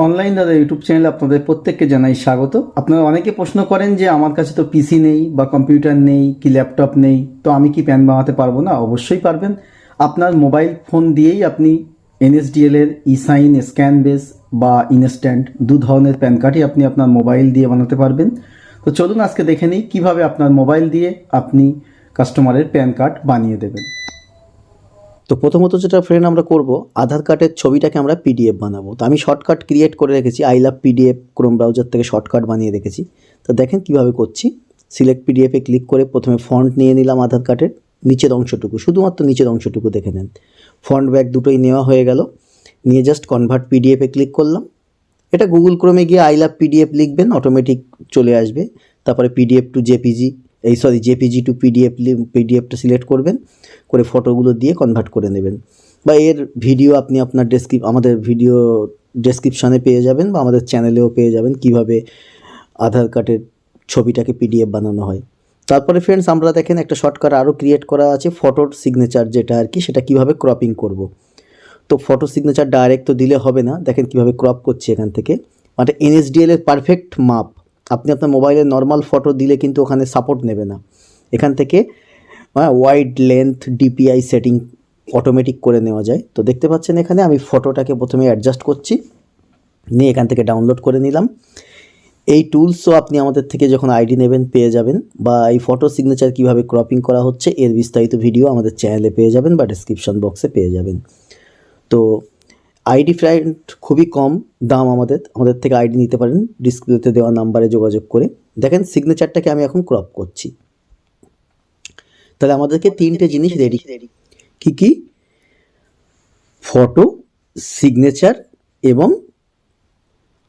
Online দাদা YouTube চ্যানেলে আপনাদের প্রত্যেককে জানাই স্বাগত। আপনারা অনেকে প্রশ্ন করেন যে আমার কাছে তো পিসি নেই বা কম্পিউটার নেই কি ল্যাপটপ নেই, তো আমি কি প্যান বানাতে পারবো না? অবশ্যই পারবেন। আপনার মোবাইল ফোন দিয়েই আপনি এনএসডিএল এর ই সাইন, স্ক্যান বেস বা ইনস্ট্যান্ট দু ধরনের প্যান কার্ডই আপনি আপনার মোবাইল দিয়ে বানাতে পারবেন। তো চলুন আজকে দেখে নিই কীভাবে আপনার মোবাইল দিয়ে আপনি কাস্টমারের প্যান কার্ড বানিয়ে দেবেন। তো প্রথমত যেটা ফ্রেন্ড আমরা করব, আধার কার্ডের ছবিটাকে আমরা পিডিএফ বানাবো। তো আমি শর্টকাট ক্রিয়েট করে রেখেছি, I love PDF Chrome browser থেকে শর্টকাট বানিয়ে রেখেছি। তো দেখেন কিভাবে করছি। সিলেক্ট পিডিএফে ক্লিক করে প্রথমে ফন্ট নিয়ে নিলাম আধার কার্ডের নিচের অংশটুকু, শুধুমাত্র নিচের অংশটুকু দেখে নেন। ফন্ট ব্যাগ দুটোই নেওয়া হয়ে গেল, নিয়ে জাস্ট কনভার্ট পিডিএফে ক্লিক করলাম। এটা গুগল ক্রোমে গিয়ে আই লাভ পিডিএফ লিখবেন, অটোমেটিক চলে আসবে। তারপরে PDF two JPG, JPG two পিডিএফটা সিলেক্ট করবেন, করে ফটোগুলো দিয়ে কনভার্ট করে নেবেন। বা এর ভিডিও আপনি আপনার আমাদের ভিডিও ডেসক্রিপশানে পেয়ে যাবেন, বা আমাদের চ্যানেলেও পেয়ে যাবেন কিভাবে আধার কার্ডের ছবিটাকে পিডিএফ বানানো হয়। তারপরে ফ্রেন্ডস আমরা দেখেন একটা শর্টকাট আরও ক্রিয়েট করা আছে, ফটোর সিগনেচার যেটা আর কি, সেটা কিভাবে ক্রপিং করব। তো ফটো সিগনেচার ডাইরেক্ট তো দিলে হবে না, দেখেন কিভাবে ক্রপ করছি এখান থেকে। মানে এনএসডিএল এর পারফেক্ট মাপ। আপনি আপনার মোবাইলের নর্মাল ফটো দিলে কিন্তু ওখানে সাপোর্ট নেবে না। এখান থেকে wide length DPI setting automatic করে নেওয়া যায়। তো দেখতে পাচ্ছেন এখানে আমি ফটোটাকে প্রথমে অ্যাডজাস্ট করছি, নিয়ে এখান থেকে ডাউনলোড করে নিলাম। এই টুলসও আপনি আমাদের থেকে যখন আইডি নেবেন পেয়ে যাবেন, বা এই ফটো সিগনেচার কীভাবে ক্রপিং করা হচ্ছে এর বিস্তারিত ভিডিও আমাদের চ্যানেলে পেয়ে যাবেন বা ডেসক্রিপশন বক্সে পেয়ে যাবেন। তো আইডি ফ্রেন্ড খুবই কম দাম, আমাদের থেকে আইডি নিতে পারেন ডিসপ্লেতে দেওয়া নাম্বারে যোগাযোগ করে। দেখেন সিগনেচারটাকে আমি এখন ক্রপ করছি। তাহলে আমাদেরকে তিনটে জিনিস রেডি, কি ফটো, সিগনেচার এবং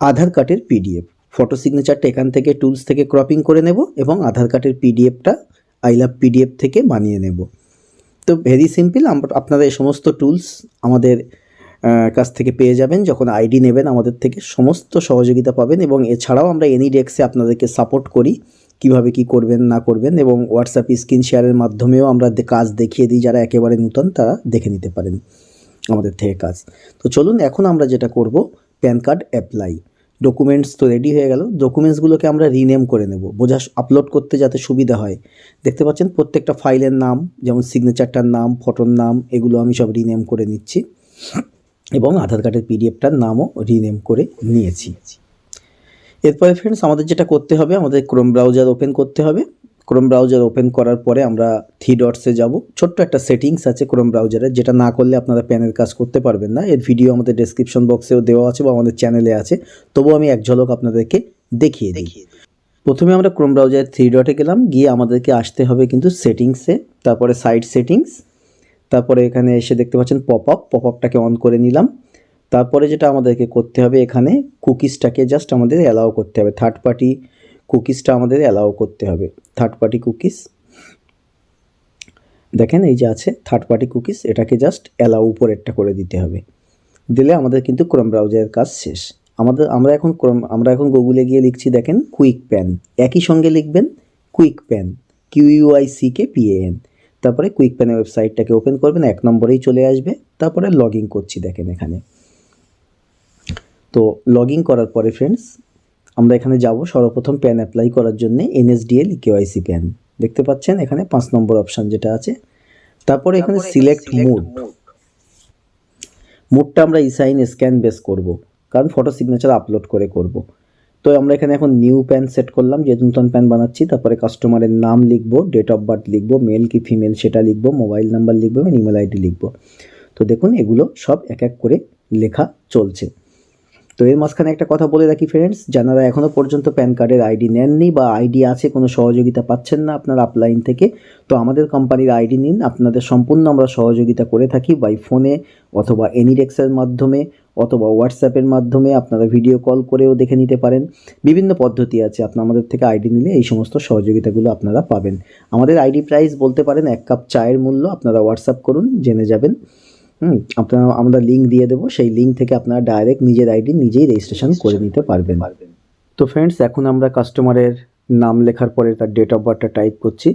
আধার কার্ডের পিডিএফ। ফটো সিগনেচারটা এখান থেকে টুলস থেকে ক্রপিং করে নেব, এবং আধার কার্ডের পিডিএফটা আই লাভ পিডিএফ থেকে বানিয়ে নেব। তো ভেরি সিম্পল, আপনারা এই সমস্ত টুলস আমাদের কাছ থেকে পেয়ে যাবেন। যখন আইডি নেবেন আমাদের থেকে সমস্ত সহযোগিতা পাবেন, এবং এছাড়াও আমরা এনিডেক্সে আপনাদেরকে সাপোর্ট করি কিভাবে কি করবেন না করবেন, এবং হোয়াটসঅ্যাপ স্ক্রিন শেয়ারের মাধ্যমেও আমরা কাজ দেখিয়ে দিই। যারা একেবারে নতুন তারা দেখে নিতে পারেন আমাদের থেকে কাজ। তো চলুন এখন আমরা যেটা করব, প্যান কার্ড অ্যাপ্লাই। ডকুমেন্টস তো রেডি হয়ে গেল, ডকুমেন্টসগুলোকে আমরা রিনেম করে নেব, আপলোড করতে যাতে সুবিধা হয়। দেখতে পাচ্ছেন প্রত্যেকটা ফাইলের নাম, যেমন সিগনেচারটার নাম, ফটোর নাম, এগুলো আমি সব রিনেম করে নিচ্ছি, এবং আধার কার্ডের পিডিএফটার নামও রিনেম করে নিয়েছি। এরপরে ফ্রেন্ডস আমাদের যেটা করতে হবে, আমাদের ক্রোম ব্রাউজার ওপেন করতে হবে। ক্রোম ব্রাউজার ওপেন করার পরে আমরা 3 ডটসে যাব। ছোট্ট একটা সেটিংস আছে ক্রোম ব্রাউজারে, যেটা না করলে আপনারা প্যানের কাজ করতে পারবেন না। এর ভিডিও আমাদের ডেসক্রিপশন বক্সেও দেওয়া আছে বা আমাদের চ্যানেলে আছে, তবুও আমি এক ঝলক আপনাদেরকে দেখিয়ে দিই। প্রথমে আমরা ক্রোম ব্রাউজারের 3 ডটে গেলাম, গিয়ে আমাদেরকে আসতে হবে কিন্তু সেটিংসে, তারপরে সাইট সেটিংস, তারপরে এখানে এসে দেখতে পাচ্ছেন পপআপটাকে অন করে নিলাম। তারপরে যেটা আমাদেরকে করতে হবে, এখানে কুকিজটাকে জাস্ট আমাদের অ্যালাউ করতে হবে, থার্ড পার্টি কুকিজটা আমাদের অ্যালাউ করতে হবে। থার্ড পার্টি কুকিজ দেখেন এই যে আছে থার্ড পার্টি কুকিজ, এটাকে জাস্ট অ্যালাউ উপরেরটা করে দিতে হবে। দিলে আমাদের কিন্তু ক্রোম ব্রাউজারের কাজ শেষ। আমরা এখন গুগলে গিয়ে লিখছি, দেখেন কুইক প্যান, একই সঙ্গে লিখবেন কুইক প্যান, QUICKPAN। তারপরে কুইক প্যানের ওয়েবসাইটটাকে ওপেন করবেন, 1 নম্বরেই চলে আসবে। তারপরে লগ ইন করছি দেখেন এখানে। তো লগ ইন করার পরে ফ্রেন্ডস আমরা এখানে যাব সর্বপ্রথম প্যান অ্যাপ্লাই করার জন্য, NSDL KYC প্যান দেখতে পাচ্ছেন এখানে 5 নম্বর অপশান যেটা আছে। তারপরে এখানে সিলেক্ট মোডটা আমরা ইসাইন স্ক্যান বেস করব, কারণ ফটো সিগনেচার আপলোড করে করব। তো আমরা এখানে এখন নিউ প্যান সেট করলাম, যেহেতু নতুন প্যান বানাচ্ছি। তারপরে কাস্টমারের নাম লিখবো, ডেট অফ বার্থ লিখবো, মেল কি ফিমেল সেটা লিখবো, মোবাইল নাম্বার লিখবো এবং ইমেল আইডি লিখবো। তো দেখুন এগুলো সব এক এক করে লেখা চলছে। তো এর মাঝখানে একটা কথা বলে রাখি ফ্রেন্ডস, যারা এখনও পর্যন্ত প্যান কার্ডের আইডি নেননি বা আইডি আছে কোনো সহযোগিতা পাচ্ছেন না আপনার আপলাইন থেকে, তো আমাদের কোম্পানির আইডি নিন, আপনাদের সম্পূর্ণ আমরা সহযোগিতা করে থাকি বাই ফোনে অথবা এনিডেক্সের মাধ্যমে অথবা হোয়াটসঅ্যাপের মাধ্যমে। আপনারা ভিডিও কল করেও দেখে নিতে পারেন, বিভিন্ন পদ্ধতি আছে। আমাদের থেকে আইডি নিলে এই সমস্ত সহযোগিতাগুলো আপনারা পাবেন। আমাদের আইডি প্রাইস বলতে পারেন 1 কাপ চায়ের মূল্য। আপনারা হোয়াটসঅ্যাপ করুন, জেনে যাবেন। আমরা লিঙ্ক দিয়ে দেবো, সেই লিঙ্ক থেকে আপনারা ডাইরেক্ট নিজের আইডি নিজেই রেজিস্ট্রেশন করে নিতে পারবেন। তো ফ্রেন্ডস এখন আমরা কাস্টমারের নাম লেখার পরে তার ডেট অফ বার্থটা টাইপ করছি।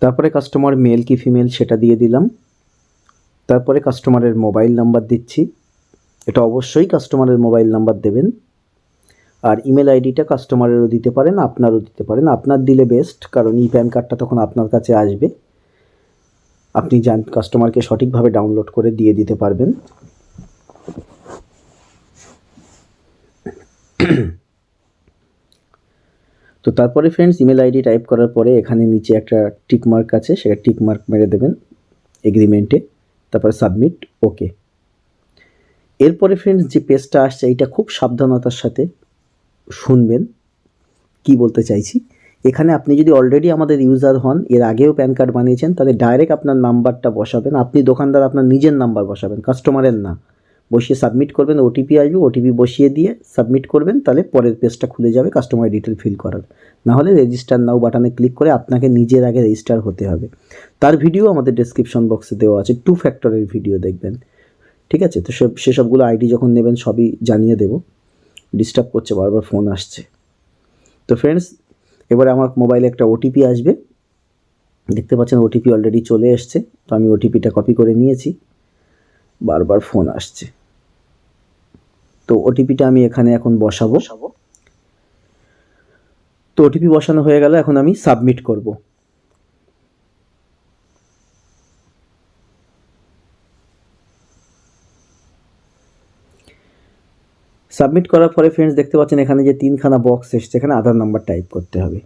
তারপরে কাস্টমার মেল কি ফিমেল সেটা দিয়ে দিলাম। তারপরে কাস্টমারের মোবাইল নাম্বার দিচ্ছি, এটা অবশ্যই কাস্টমারের মোবাইল নাম্বার দেবেন। আর ইমেল আইডিটা কাস্টমারেরও দিতে পারেন, আপনারও দিতে পারেন। আপনার দিলে বেস্ট, কারণ এই প্যান কার্ডটা তখন আপনার কাছে আসবে, আপনি কাস্টমারকে সঠিকভাবে ডাউনলোড করে দিয়ে দিতে পারবেন। তো তারপরে ফ্রেন্ডস, ইমেল আইডি টাইপ করার পরে এখানে নিচে একটা টিক মার্ক আছে, সেটা টিক মার্ক মেরে দেবেন এগ্রিমেন্টে, তারপরে সাবমিট, ওকে। এরপরে ফ্রেন্ডস যে পেজটা আসছে, এইটা খুব সাবধানতার সাথে শুনবেন কি বলতে চাইছি। এখানে আপনি যদি অলরেডি আমাদের ইউজার হন, এর আগেও প্যান কার্ড বানিয়েছেন, তাহলে ডাইরেক্ট আপনার নাম্বারটা বসাবেন। আপনি দোকানদার, আপনার নিজের নাম্বার বসাবেন, কাস্টমারের না। বসিয়ে সাবমিট করবেন, ওটিপি আসবে, ওটিপি বসিয়ে দিয়ে সাবমিট করবেন, তাহলে পরের পেজটা খুলে যাবে কাস্টমার ডিটেল ফিল করার। নাহলে রেজিস্টার নাও বাটনে ক্লিক করে আপনাকে নিজের আগে রেজিস্টার হতে হবে। তার ভিডিও আমাদের ডেসক্রিপশন বক্সে দেওয়া আছে, 2 ফ্যাক্টরের ভিডিও দেখবেন, ঠিক আছে? তো সেসবগুলো আইডি যখন নেবেন সবই জানিয়ে দেবো। ডিস্টার্ব করছে, বারবার ফোন আসছে। তো ফ্রেন্ডস, এবারে আমার মোবাইলে একটা ওটিপি আসবে, দেখতে পাচ্ছেন ওটিপি অলরেডি চলে এসছে। তো আমি ওটিপিটা কপি করে নিয়েছি, বারবার ফোন আসছে। তো ওটিপিটা আমি এখানে এখন বসাবো। তো ওটিপি বসানো হয়ে গেল, এখন আমি সাবমিট করব। সাবমিট করার পরে ফ্রেন্ডস দেখতে পাচ্ছেন এখানে যে 3খানা বক্স এসছে, এখানে আধার নাম্বার টাইপ করতে হবে।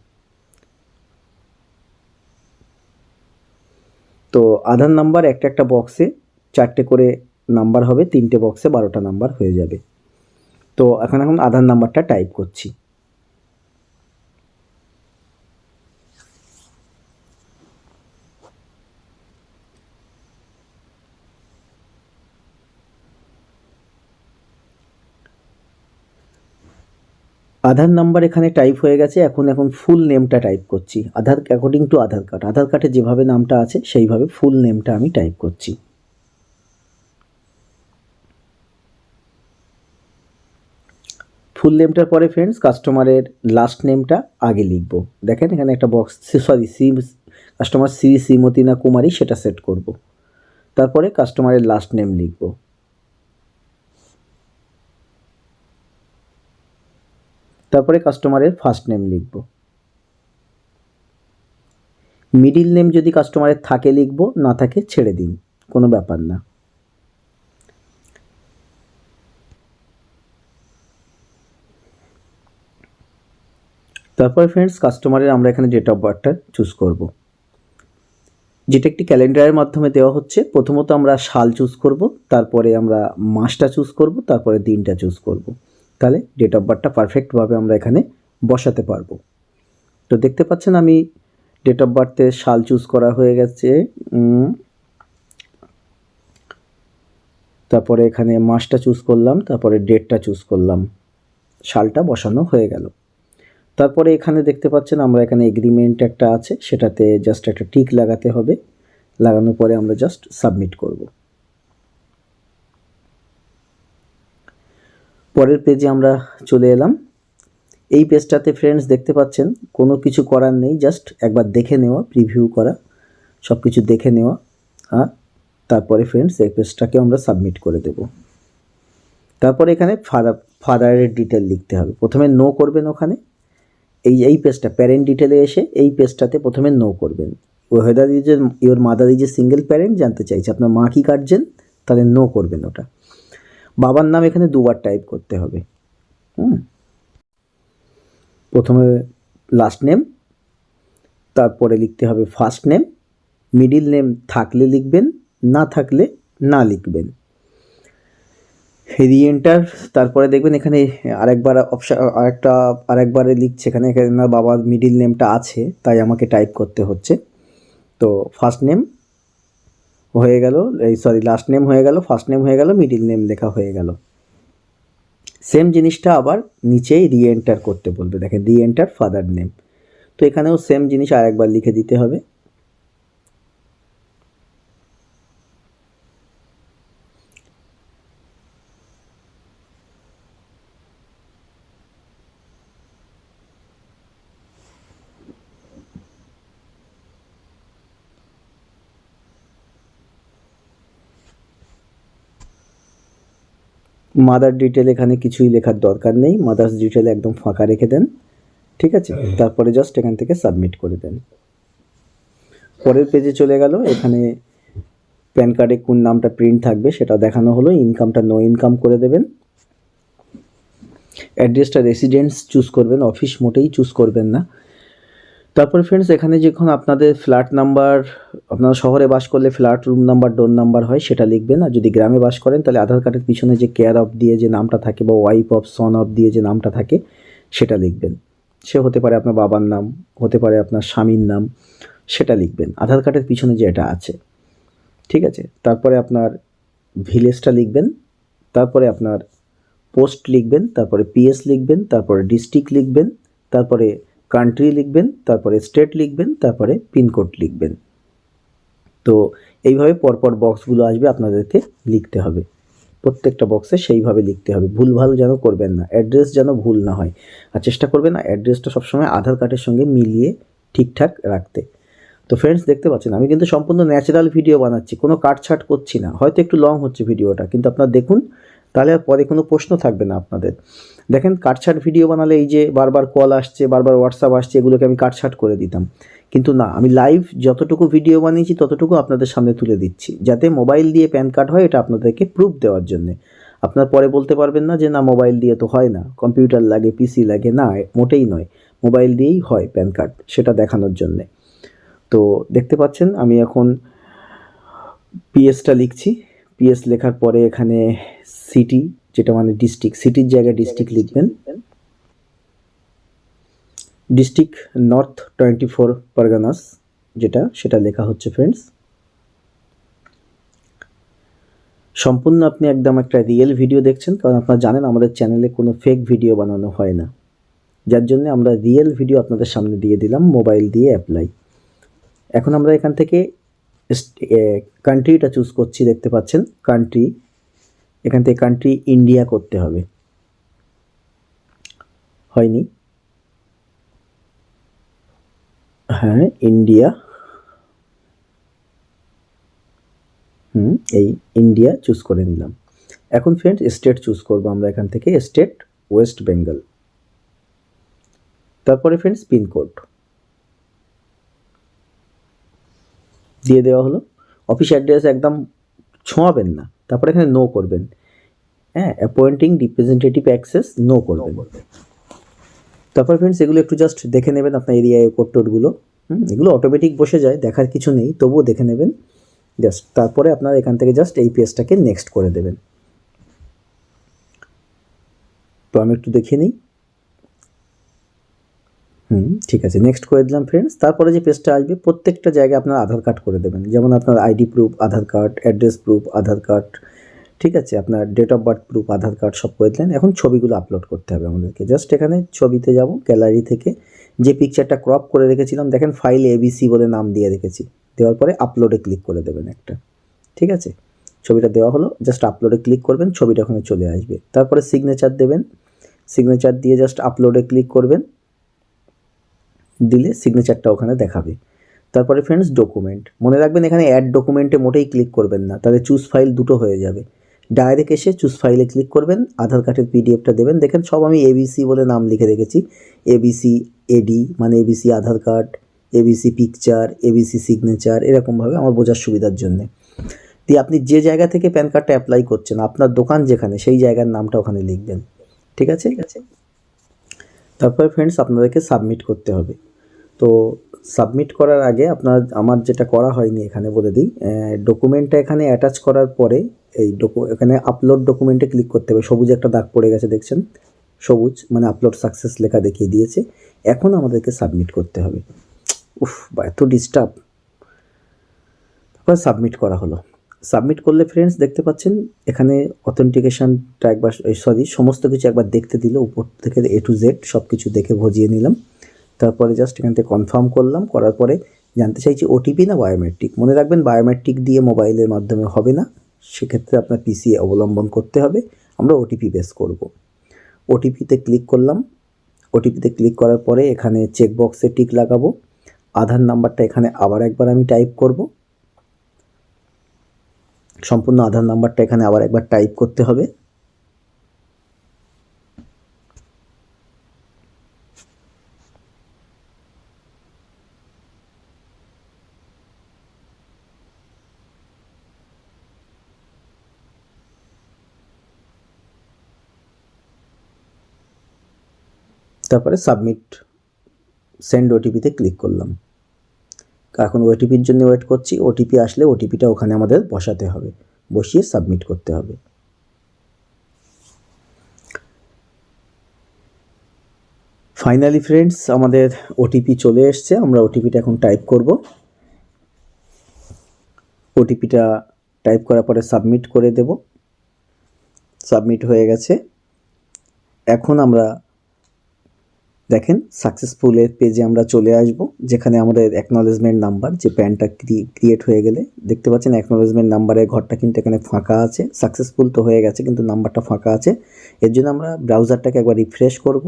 তো আধার নাম্বার একটা একটা বক্সে 4টে করে নাম্বার হবে, 3টে বক্সে 12টা নাম্বার হয়ে যাবে। তো এখন আধার নাম্বারটা টাইপ করছি। আধার নাম্বার এখানে টাইপ হয়ে গেছে। এখন ফুল নেমটা টাইপ করছি, আধার অ্যাকর্ডিং টু আধার কার্ড। আধার কার্ডে যেভাবে নামটা আছে সেইভাবে ফুল নেমটা আমি টাইপ করছি। ফুল নেমটার পরে ফ্রেন্ডস কাস্টমারের লাস্ট নেমটা আগে লিখব। দেখেন এখানে একটা বক্স, কাস্টমার শ্রীমতী না কুমারী সেটা সেট করব। তারপরে কাস্টমারের লাস্ট নেম লিখব। তারপরে কাস্টমারের ফার্স্ট নেম লিখব। মিডিল নেম যদি কাস্টমারের থাকে লিখব, না থাকে ছেড়ে দিন, কোনো ব্যাপার না। তারপরে ফ্রেন্ডস কাস্টমারের আমরা এখানে ডেট অফ বার্থটা চুজ করব, যেটা একটি ক্যালেন্ডারের মাধ্যমে দেওয়া হচ্ছে। প্রথমত আমরা সাল চুজ করব, তারপরে আমরা মাসটা চুজ করব, তারপরে দিনটা চুজ করব। তাহলে ডেট অফ বার্থটা পারফেক্টভাবে আমরা এখানে বসাতে পারবো। তো দেখতে পাচ্ছেন আমি ডেট অফ বার্থে সাল চুজ করা হয়ে গেছে, তারপরে এখানে মাসটা চুজ করলাম, তারপরে ডেটটা চুজ করলাম, সালটা বসানো হয়ে গেল। তারপরে এখানে দেখতে পাচ্ছেন আমরা এখানে এগ্রিমেন্ট একটা আছে, সেটাতে জাস্ট একটা টিক লাগাতে হবে। লাগানোর পরে আমরা জাস্ট সাবমিট করব। পরের পেজে আমরা চলে এলাম। এই পেজটাতে ফ্রেন্ডস দেখতে পাচ্ছেন কোনো কিছু করার নেই, জাস্ট একবার দেখে নেওয়া, প্রিভিউ করা, সব কিছু দেখে নেওয়া। তারপরে ফ্রেন্ডস এই পেজটাকে আমরা সাবমিট করে দেব। তারপরে এখানে ফাদারের ডিটেল লিখতে হবে। প্রথমে নো করবেন, ওখানে এই পেজটা প্যারেন্ট ডিটেলে এসে এই পেজটাতে প্রথমে নো করবেন। Weather your mother is a single parent জানতে চাইছে, আপনার মা কি গার্জেন, তাহলে নো করবেন ওটা। বাবার নাম এখানে 2বার টাইপ করতে হবে। প্রথমে লাস্ট নেম, তারপরে লিখতে হবে ফার্স্ট নেম, মিডিল নেম থাকলে লিখবেন, না থাকলে না লিখবেন। রিএন্টার, তারপরে দেখবেন এখানে আরেকবারে লিখছে, এখানে বাবার মিডিল নেমটা আছে তাই আমাকে টাইপ করতে হচ্ছে। তো ফার্স্ট নেম হয়ে গেল, লাস্ট নেম হয়ে গেল, ফার্স্ট নেম হয়ে গেল, মিডিল নেম লেখা হয়ে গেল। সেম জিনিসটা আবার নিচেই রিএন্টার করতে বলবে, দেখেন রিএন্টার ফাদার নেম। তো এখানেও সেম জিনিস আরেকবার লিখে দিতে হবে। মাদার ডিটেল এখানে কিছুই লেখার দরকার নেই, মাদার্স ডিটেল একদম ফাঁকা রেখে দেন, ঠিক আছে। তারপরে জাস্ট এখান থেকে সাবমিট করে দেন। পরের পেজে চলে গেল। এখানে প্যান কার্ডে কোন নামটা প্রিন্ট থাকবে সেটা দেখানো হলো। ইনকামটা নো ইনকাম করে দেবেন। অ্যাড্রেসটা রেসিডেন্স চুজ করবেন, অফিস মোটেই চুজ করবেন না। তারপর ফ্রেন্ডস এখানে যখন আপনাদের ফ্ল্যাট নাম্বার, আপনারা শহরে বাস করলে ফ্ল্যাট রুম নাম্বার ডোর নাম্বার হয় সেটা লিখবেন। আর যদি গ্রামে বাস করেন তাহলে আধার কার্ডের পিছনে যে কেয়ার অফ দিয়ে যে নামটা থাকে বা ওয়াইফ অফ সন অফ দিয়ে যে নামটা থাকে সেটা লিখবেন। সে হতে পারে আপনার বাবার নাম, হতে পারে আপনার স্বামীর নাম, সেটা লিখবেন আধার কার্ডের পিছনে যে এটা আছে, ঠিক আছে। তারপরে আপনার ভিলেজটা লিখবেন, তারপরে আপনার পোস্ট লিখবেন, তারপরে পিএস লিখবেন, তারপরে ডিস্ট্রিক্ট লিখবেন, তারপরে কান্ট্রি লিখবেন, তারপরে স্টেট লিখবেন, তারপরে পিনকোড লিখবেন। তো এইভাবে পরপর বক্সগুলো আসবে, আপনাদেরকে লিখতে হবে। প্রত্যেকটা বক্সে সেইভাবে লিখতে হবে, ভুলভাল যেন করবেন না, অ্যাড্রেস যেন ভুল না হয়। আর চেষ্টা করবেন না অ্যাড্রেসটা সবসময় আধার কার্ডের সঙ্গে মিলিয়ে ঠিকঠাক রাখতে। তো ফ্রেন্ডস দেখতে পাচ্ছেন আমি কিন্তু সম্পূর্ণ ন্যাচারাল ভিডিও বানাচ্ছি, কোনো কাটছাট করছি না। হয়তো একটু লং হচ্ছে ভিডিওটা, কিন্তু আপনারা দেখুন, তাহলে আর পরে কোনো প্রশ্ন থাকবে না আপনাদের। দেখেন কাটছাট ভিডিও বানালে এই যে বারবার কল আসছে, বারবার হোয়াটসঅ্যাপ আসছে, এগুলোকে আমি কাটছাট করে দিতাম। কিন্তু না, আমি লাইভ যতটুকু ভিডিও বানিয়েছি ততটুকু আপনাদের সামনে তুলে দিচ্ছি, যাতে মোবাইল দিয়ে প্যান কার্ড হয় এটা আপনাদেরকে প্রুফ দেওয়ার জন্যে। আপনার পরে বলতে পারবেন না যে না মোবাইল দিয়ে তো হয় না, কম্পিউটার লাগে, পিসি লাগে। না, মোটেই নয়, মোবাইল দিয়েই হয় প্যান কার্ড, সেটা দেখানোর জন্যে। তো দেখতে পাচ্ছেন আমি এখন পিএসটা লিখছি। পিএস লেখার পরে এখানে সিটি, যেটা মানে ডিস্ট্রিক্ট, সিটির জায়গায় ডিস্ট্রিক্ট লিখবেন। ডিস্ট্রিক্ট নর্থ 24 পরগনাস যেটা, সেটা লেখা হচ্ছে ফ্রেন্ডস। সম্পূর্ণ আপনি একদম একটা রিয়েল ভিডিও দেখছেন, কারণ আপনারা জানেন আমাদের চ্যানেলে কোনো ফেক ভিডিও বানানো হয় না, যার জন্য আমরা রিয়েল ভিডিও আপনাদের সামনে দিয়ে দিলাম মোবাইল দিয়ে অ্যাপ্লাই। এখন আমরা এখান থেকে কান্ট্রিটা চুজ করছি, দেখতে পাচ্ছেন কান্ট্রি। এখান থেকে কান্ট্রি ইন্ডিয়া করতে হবে, হয়নি, হ্যাঁ ইন্ডিয়া, এই ইন্ডিয়া চুজ করে নিলাম। এখন ফ্রেন্ডস স্টেট চুজ করবো আমরা এখান থেকে, স্টেট ওয়েস্ট বেঙ্গল। তারপরে ফ্রেন্ডস পিনকোড দিয়ে দেওয়া হলো। অফিস অ্যাড্রেস একদম ছোঁয়াবেন না, তারপরে এখানে নো করবেন। হ্যাঁ, অ্যাপয়েন্টিং রিপ্রেজেন্টেটিভ অ্যাক্সেস নো করবেন। তারপর ফ্রেন্ডস এগুলো একটু জাস্ট দেখে নেবেন আপনার এরিয়ায় কোড টোডগুলো। এগুলো অটোমেটিক বসে যায়, দেখার কিছু নেই, তবুও দেখে নেবেন জাস্ট। তারপরে আপনার এখান থেকে জাস্ট এই পেজটাকে নেক্সট করে দেবেন। তো আমি একটু দেখে নিই। ঠিক আছে, নেক্সট করে দিলাম ফ্রেন্ডস। তারপরে যে পেজটা আসবে প্রত্যেকটা জায়গায় আপনার আধার কার্ড করে দেবেন, যেমন আপনার ID proof Aadhaar card, address proof Aadhaar card, ঠিক আছে, আপনার date of birth proof Aadhaar card, সব করে দিলেন। এখন ছবিগুলো আপলোড করতে হবে আমাদেরকে। জাস্ট এখানে ছবিতে যাব, গ্যালারি থেকে যে পিকচারটা ক্রপ করে রেখেছিলাম, দেখেন ফাইল এবিসি বলে নাম দিয়ে রেখেছি, দেওয়ার পরে আপলোডে ক্লিক করে দেবেন একটা, ঠিক আছে। ছবিটা দেওয়া হলো, জাস্ট আপলোডে ক্লিক করবেন, ছবিটা ওখানে চলে আসবে। তারপরে সিগনেচার দেবেন, সিগনেচার দিয়ে জাস্ট আপলোডে ক্লিক করবেন, দিলে সিগনেচারটা ওখানে দেখাবে। তারপরে ফ্রেন্ডস ডকুমেন্ট, মনে রাখবেন এখানে অ্যাড ডকুমেন্টে মোটেই ক্লিক করবেন না, তাহলে চুজ ফাইল দুটো হয়ে যাবে। ডাইরেক্ট এসে চুজ ফাইলে ক্লিক করবেন, আধার কার্ডের পিডিএফটা দেবেন। দেখেন সব আমি এবিসি বলে নাম লিখে রেখেছি, এবিসি এডি মানে ABC Aadhaar card, ABC picture, ABC signature, এরকমভাবে আমার বোঝার সুবিধার জন্যে। দিয়ে আপনি যে জায়গা থেকে প্যান কার্ডটা অ্যাপ্লাই করছেন, আপনার দোকান যেখানে, সেই জায়গার নামটা ওখানে লিখবেন, ঠিক আছে। তারপরে ফ্রেন্ডস আপনাদেরকে সাবমিট করতে হবে। তো সাবমিট করার আগে আমার যেটা করা হয়নি এখানে বলে দিই, ডকুমেন্টটা এখানে অ্যাটাচ করার পরে এই এখানে আপলোড ডকুমেন্টে ক্লিক করতে হবে। সবুজ একটা দাগ পড়ে গেছে দেখছেন, সবুজ মানে আপলোড সাকসেস লেখা দেখিয়ে দিয়েছে। এখন আমাদেরকে সাবমিট করতে হবে। এত ডিস্টার্ব। তারপর সাবমিট করা হলো। সাবমিট করলে ফ্রেন্ডস দেখতে পাচ্ছেন এখানে অথেন্টিকেশনটা একবার, সমস্ত কিছু একবার দেখতে দিল, উপর থেকে A to Z সব কিছু দেখে ভজিয়ে নিলাম। তারপরে জাস্ট এখান থেকে কনফার্ম করলাম, করার পরে জানতে চাইছি ওটিপি না বায়োমেট্রিক। মনে রাখবেন বায়োমেট্রিক দিয়ে মোবাইলের মাধ্যমে হবে না, সেক্ষেত্রে আপনার পিসি অবলম্বন করতে হবে। আমরা ওটিপি বেস করব। ওটিপিতে ক্লিক করলাম। ওটিপিতে ক্লিক করার পরে এখানে চেকবক্সে টিক লাগাবো। আধার নাম্বারটা এখানে আবার একবার আমি টাইপ করব, সম্পূর্ণ আধার নাম্বারটা এখানে আবার একবার টাইপ করতে হবে। তারপরে সাবমিট সেন্ড ওটিপিতে ক্লিক করলাম। এখন ওটিপির জন্য ওয়েট করছি। ওটিপি আসলে ওটিপিটা ওখানে আমাদের বসাতে হবে, বসিয়ে সাবমিট করতে হবে। ফাইনালি ফ্রেন্ডস, আমাদের ওটিপি চলে এসছে। আমরা ওটিপিটা এখন টাইপ করব। ওটিপিটা টাইপ করার পরে সাবমিট করে দেব। সাবমিট হয়ে গেছে। এখন আমরা দেখেন সাকসেসফুলের পেজে আমরা চলে আসব, যেখানে আমাদের অ্যাকনলেজমেন্ট নাম্বার, যে প্যানটা ক্রিয়েট হয়ে গেলে দেখতে পাচ্ছেন অ্যাকনলেজমেন্ট নাম্বারের ঘরটা কিন্তু এখানে ফাঁকা আছে। সাকসেসফুল তো হয়ে গেছে, কিন্তু নাম্বারটা ফাঁকা আছে। এর জন্য আমরা ব্রাউজারটাকে একবার রিফ্রেশ করব।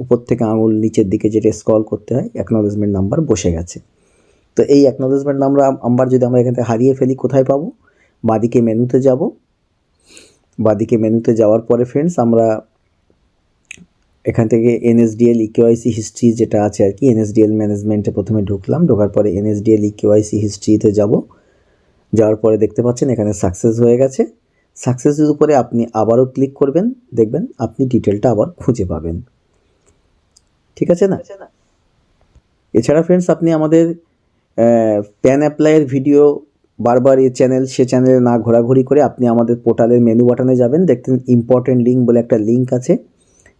উপর থেকে আঙুল নিচের দিকে যেটা স্ক্রল করতে হয়, অ্যাকনলেজমেন্ট নাম্বার বসে গেছে। তো এই অ্যাকনলেজমেন্ট নাম্বার যদি আমরা এখান থেকে হারিয়ে ফেলি, কোথায় পাবো? বাঁদিকে মেনুতে যাব। বাঁদিকে মেনুতে যাওয়ার পরে ফ্রেন্ডস, আমরা এখান থেকে NSDL EKYC হিস্ট্রি যেটা আছে আর কি, NSDL ম্যানেজমেন্টে প্রথমে ঢুকলাম। ঢোকার পরে NSDL EKYC হিস্ট্রিতে যাব। যাওয়ার পরে দেখতে পাচ্ছেন এখানে সাকসেস হয়ে গেছে। সাকসেসের উপরে আপনি আবারও ক্লিক করবেন, দেখবেন আপনি ডিটেলটা আবার খুঁজে পাবেন। ঠিক আছে না? এছাড়া ফ্রেন্ডস, আপনি আমাদের প্যান অ্যাপ্লাইয়ের ভিডিও বারবার সে চ্যানেলে না ঘোরাঘুরি করে আপনি আমাদের পোর্টালের মেনু বাটনে যাবেন। দেখতেন ইম্পর্টেন্ট লিঙ্ক বলে একটা লিঙ্ক আছে।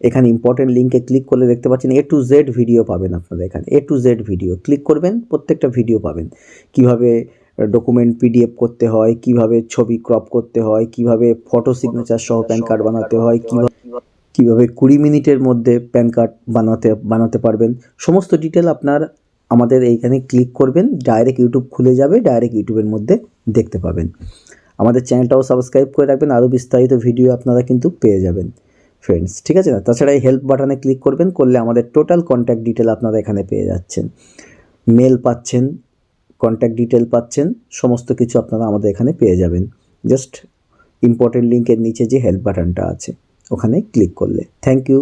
এখানে ইম্পর্টেন্ট লিঙ্কে ক্লিক করলে দেখতে পাচ্ছেন A to Z ভিডিও পাবেন আপনারা। এখানে A to Z video click করবেন, প্রত্যেকটা ভিডিও পাবেন। কিভাবে ডকুমেন্ট PDF করতে হয়, কিভাবে ছবি ক্রপ করতে হয়, কিভাবে ফটো সিগনেচার সহ প্যান কার্ড বানাতে হয়, কিভাবে 20 মিনিটের মধ্যে প্যান কার্ড বানাতে পারবেন। সমস্ত ডিটেল আপনার আমাদের এইখানে ক্লিক করবেন, ডাইরেক্ট ইউটিউব খুলে যাবে, ডাইরেক্ট ইউটিউবের মধ্যে দেখতে পাবেন। আমাদের চ্যানেলটাও সাবস্ক্রাইব করে রাখবেন, আরও বিস্তারিত ভিডিও আপনারা কিন্তু পেয়ে যাবেন ফ্রেন্ডস। ঠিক আছে না? তাছাড়া এই হেল্প বাটনে ক্লিক করবেন, করলে আমাদের টোটাল কন্ট্যাক্ট ডিটেল আপনারা এখানে পেয়ে যাচ্ছেন। মেল পাচ্ছেন, কন্ট্যাক্ট ডিটেল পাচ্ছেন, সমস্ত কিছু আপনারা আমাদের এখানে পেয়ে যাবেন। জাস্ট ইম্পর্টেন্ট লিঙ্কের নিচে যে হেল্প বাটনটা আছে ওখানে ক্লিক করলে। Thank you.